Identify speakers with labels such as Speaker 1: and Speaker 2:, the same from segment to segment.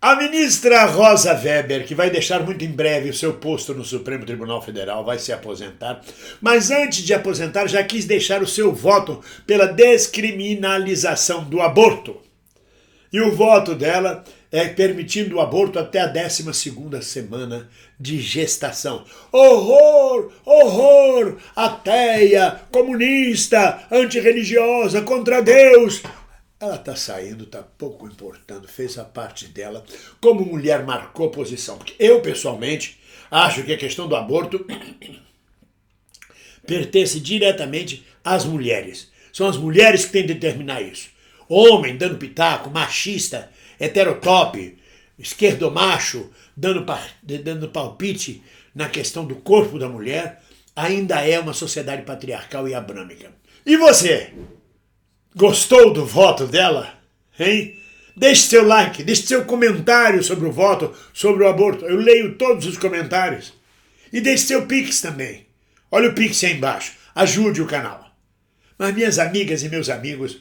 Speaker 1: A ministra Rosa Weber, que vai deixar muito em breve o seu posto no Supremo Tribunal Federal, vai se aposentar, mas antes de aposentar já quis deixar o seu voto pela descriminalização do aborto. E o voto dela é permitindo o aborto até a 12ª semana de gestação. Horror! Horror! Ateia, comunista, antirreligiosa, contra Deus! Ela está saindo, está pouco importando, fez a parte dela. Como mulher marcou posição. Porque eu, pessoalmente, acho que a questão do aborto pertence diretamente às mulheres. São as mulheres que têm de determinar isso. Homem dando pitaco, machista, heterotope, esquerdomacho, dando palpite na questão do corpo da mulher, ainda é uma sociedade patriarcal e abrâmica. E você? Gostou do voto dela? Hein? Deixe seu like, deixe seu comentário sobre o voto, sobre o aborto. Eu leio todos os comentários. E deixe seu Pix também. Olha o Pix aí embaixo. Ajude o canal. Mas minhas amigas e meus amigos,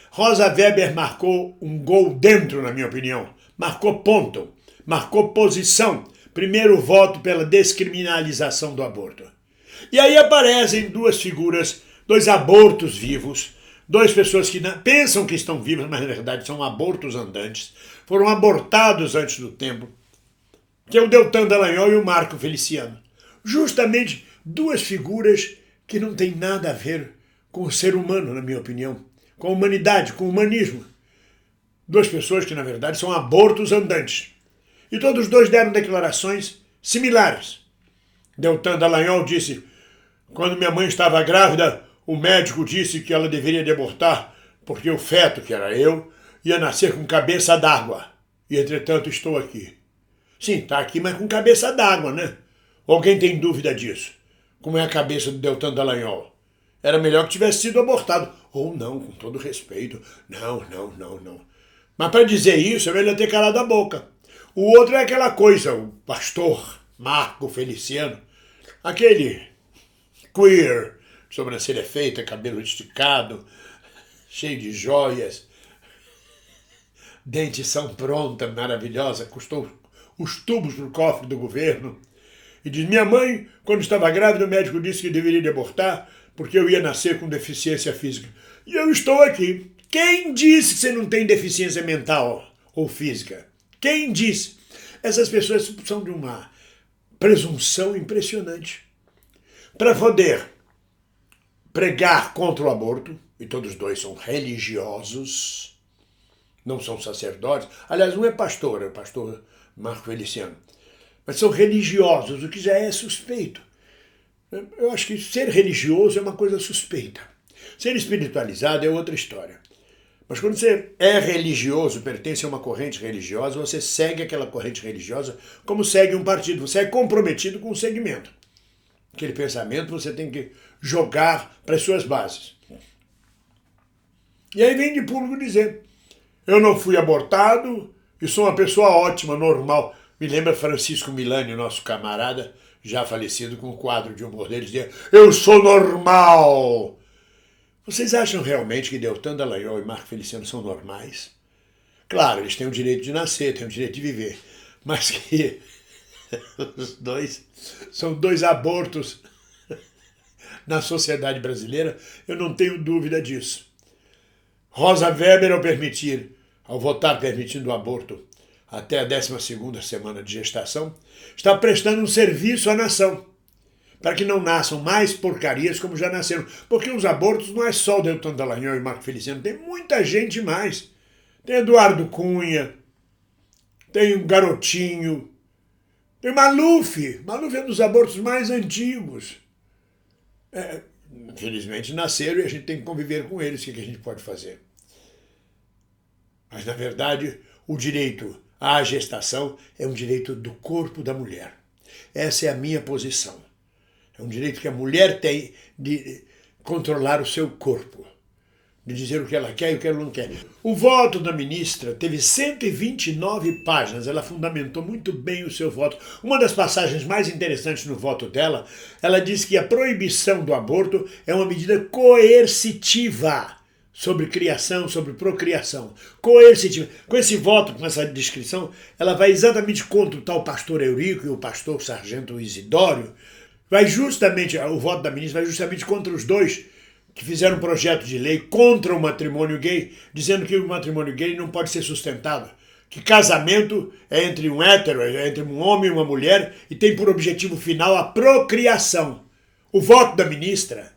Speaker 1: Rosa Weber marcou um gol dentro, na minha opinião. Marcou ponto. Marcou posição. Primeiro voto pela descriminalização do aborto. E aí aparecem duas figuras, dois abortos vivos, duas pessoas que pensam que estão vivas, mas na verdade são abortos andantes, foram abortados antes do tempo, que é o Deltan Dallagnol e o Marco Feliciano. Justamente duas figuras que não têm nada a ver com o ser humano, na minha opinião, com a humanidade, com o humanismo. Duas pessoas que, na verdade, são abortos andantes. E todos dois deram declarações similares. Deltan Dallagnol disse: quando minha mãe estava grávida, o médico disse que ela deveria de abortar porque o feto, que era eu, ia nascer com cabeça d'água. E, entretanto, estou aqui. Sim, está aqui, mas com cabeça d'água, né? Ou alguém tem dúvida disso? Como é a cabeça do Deltan Dallagnol? Era melhor que tivesse sido abortado. Ou não, com todo respeito. Não. Mas para dizer isso, é melhor ter calado a boca. O outro é aquela coisa, o pastor Marco Feliciano, aquele queer, sobrancelha feita, cabelo esticado, cheio de joias, dentição pronta, maravilhosa, custou os tubos no cofre do governo. E diz: minha mãe, quando estava grávida, o médico disse que deveria de abortar porque eu ia nascer com deficiência física. E eu estou aqui. Quem disse que você não tem deficiência mental ou física? Quem disse? Essas pessoas são de uma presunção impressionante. Para poder pregar contra o aborto, e todos dois são religiosos, não são sacerdotes. Aliás, um é pastor, é o pastor Marco Feliciano. Mas são religiosos, o que já é suspeito. Eu acho que ser religioso é uma coisa suspeita. Ser espiritualizado é outra história. Mas quando você é religioso, pertence a uma corrente religiosa, você segue aquela corrente religiosa como segue um partido. Você é comprometido com um segmento. Aquele pensamento você tem que jogar para as suas bases. E aí vem de público dizer: eu não fui abortado e sou uma pessoa ótima, normal. Me lembra Francisco Milani, nosso camarada, já falecido, com o quadro de humor dele, dizia: eu sou normal. Vocês acham realmente que Deltan Dallagnol e Marco Feliciano são normais? Claro, eles têm o direito de nascer, têm o direito de viver, mas que os dois são dois abortos na sociedade brasileira, eu não tenho dúvida disso. Rosa Weber, ao votar permitindo o aborto até a 12ª semana de gestação, está prestando um serviço à nação, para que não nasçam mais porcarias como já nasceram. Porque os abortos não é só o Deltan Dallagnol e Marco Feliciano, tem muita gente mais. Tem Eduardo Cunha, tem o Garotinho, tem Maluf. Maluf é um dos abortos mais antigos. Infelizmente nasceram e a gente tem que conviver com eles. O que a gente pode fazer? Mas, na verdade, o direito à gestação é um direito do corpo da mulher. Essa é a minha posição. É um direito que a mulher tem de controlar o seu corpo, de dizer o que ela quer e o que ela não quer. O voto da ministra teve 129 páginas, ela fundamentou muito bem o seu voto. Uma das passagens mais interessantes no voto dela, ela diz que a proibição do aborto é uma medida coercitiva sobre criação, sobre procriação, coercitiva. Com esse voto, com essa descrição, ela vai exatamente contra o tal pastor Eurico e o pastor sargento Isidório. O voto da ministra vai justamente contra os dois que fizeram um projeto de lei contra o matrimônio gay, dizendo que o matrimônio gay não pode ser sustentado, que casamento é entre um hétero, é entre um homem e uma mulher, e tem por objetivo final a procriação. O voto da ministra,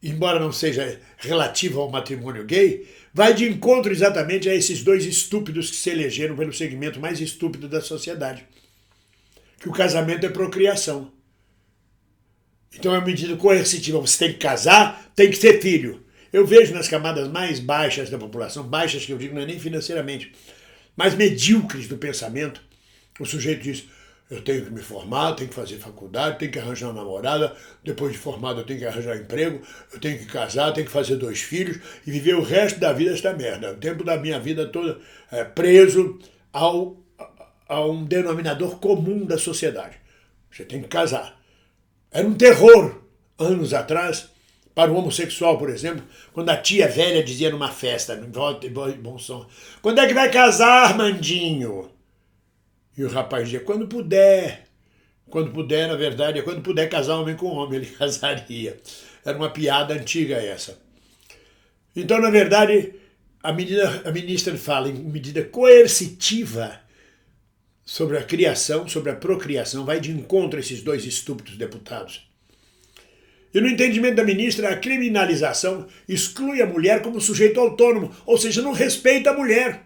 Speaker 1: embora não seja relativo ao matrimônio gay, vai de encontro exatamente a esses dois estúpidos que se elegeram pelo segmento mais estúpido da sociedade, que o casamento é procriação. Então é uma medida coercitiva, você tem que casar, tem que ter filho. Eu vejo nas camadas mais baixas da população, baixas que eu digo não é nem financeiramente, mais medíocres do pensamento, o sujeito diz: eu tenho que me formar, tenho que fazer faculdade, tenho que arranjar uma namorada, depois de formado eu tenho que arranjar emprego, eu tenho que casar, tenho que fazer 2 filhos e viver o resto da vida esta merda. O tempo da minha vida toda preso a um denominador comum da sociedade. Você tem que casar. Era um terror, anos atrás, para o homossexual, por exemplo, quando a tia velha dizia numa festa, em bom som: quando é que vai casar, Armandinho? E o rapaz dizia: quando puder. Quando puder, na verdade, é quando puder casar homem com homem, ele casaria. Era uma piada antiga essa. Então, na verdade, a ministra fala em medida coercitiva sobre a criação, sobre a procriação, vai de encontro a esses dois estúpidos deputados. E no entendimento da ministra, a criminalização exclui a mulher como sujeito autônomo, ou seja, não respeita a mulher,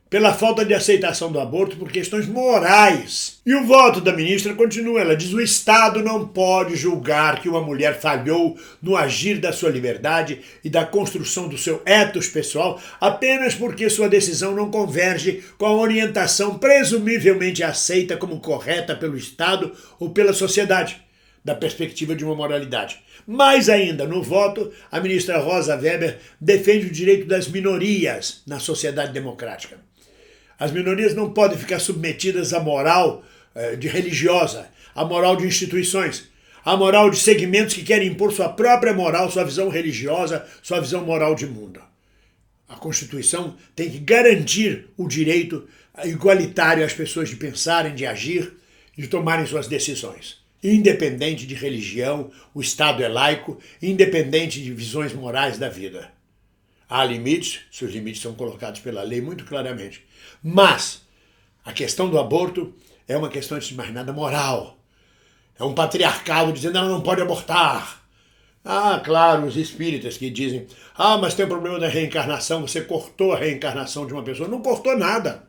Speaker 1: pela falta de aceitação do aborto por questões morais. E o voto da ministra continua, ela diz: o Estado não pode julgar que uma mulher falhou no agir da sua liberdade e da construção do seu ethos pessoal apenas porque sua decisão não converge com a orientação presumivelmente aceita como correta pelo Estado ou pela sociedade, da perspectiva de uma moralidade. Mais ainda, no voto, a ministra Rosa Weber defende o direito das minorias na sociedade democrática. As minorias não podem ficar submetidas à moral religiosa, à moral de instituições, à moral de segmentos que querem impor sua própria moral, sua visão religiosa, sua visão moral de mundo. A Constituição tem que garantir o direito igualitário às pessoas de pensarem, de agir, de tomarem suas decisões. Independente de religião, o Estado é laico, independente de visões morais da vida. Há limites, seus limites são colocados pela lei muito claramente. Mas a questão do aborto é uma questão, antes de mais nada, moral. É um patriarcado dizendo: ela não pode abortar. Ah, claro, os espíritas que dizem: ah, mas tem o problema da reencarnação, você cortou a reencarnação de uma pessoa. Não cortou nada.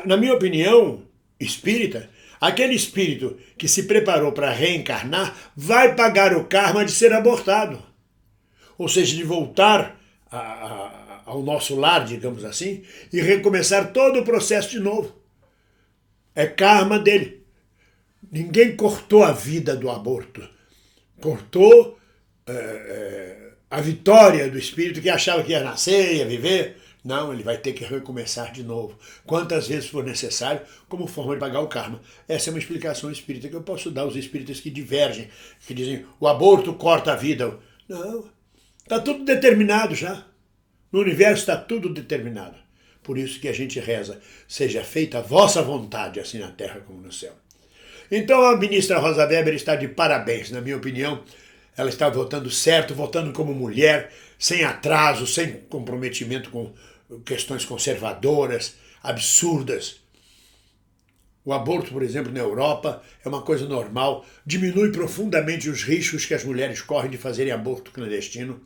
Speaker 1: Na minha opinião espírita, aquele espírito que se preparou para reencarnar vai pagar o karma de ser abortado. Ou seja, de voltar ao nosso lar, digamos assim, e recomeçar todo o processo de novo. É karma dele. Ninguém cortou a vida do aborto. Cortou a vitória do espírito que achava que ia nascer, ia viver. Não, ele vai ter que recomeçar de novo, quantas vezes for necessário, como forma de pagar o karma. Essa é uma explicação espírita que eu posso dar aos espíritas que divergem, que dizem: o aborto corta a vida. Não, está tudo determinado já. No universo está tudo determinado. Por isso que a gente reza: seja feita a vossa vontade, assim na terra como no céu. Então a ministra Rosa Weber está de parabéns, na minha opinião. Ela está votando certo, votando como mulher, sem atraso, sem comprometimento com questões conservadoras, absurdas. O aborto, por exemplo, na Europa é uma coisa normal, diminui profundamente os riscos que as mulheres correm de fazerem aborto clandestino,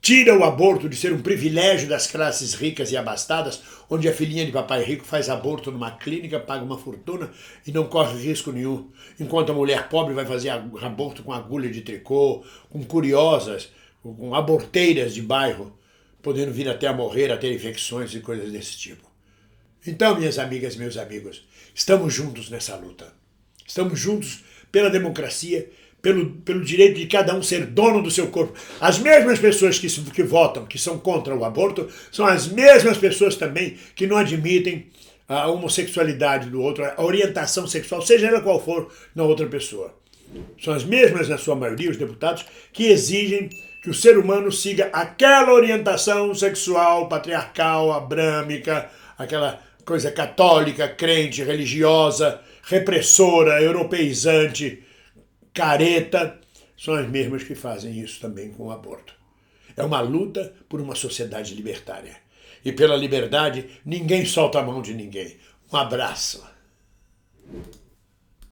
Speaker 1: tira o aborto de ser um privilégio das classes ricas e abastadas, onde a filhinha de papai rico faz aborto numa clínica, paga uma fortuna e não corre risco nenhum, enquanto a mulher pobre vai fazer aborto com agulha de tricô, com curiosas, com aborteiras de bairro, podendo vir até a morrer, a ter infecções e coisas desse tipo. Então, minhas amigas e meus amigos, estamos juntos nessa luta. Estamos juntos pela democracia, pelo direito de cada um ser dono do seu corpo. As mesmas pessoas que votam, que são contra o aborto, são as mesmas pessoas também que não admitem a homossexualidade do outro, a orientação sexual, seja ela qual for, na outra pessoa. São as mesmas, na sua maioria, os deputados, que exigem que que o ser humano siga aquela orientação sexual patriarcal, abrâmica, aquela coisa católica, crente, religiosa, repressora, europeizante, careta, são as mesmas que fazem isso também com o aborto. É uma luta por uma sociedade libertária. E pela liberdade, ninguém solta a mão de ninguém. Um abraço.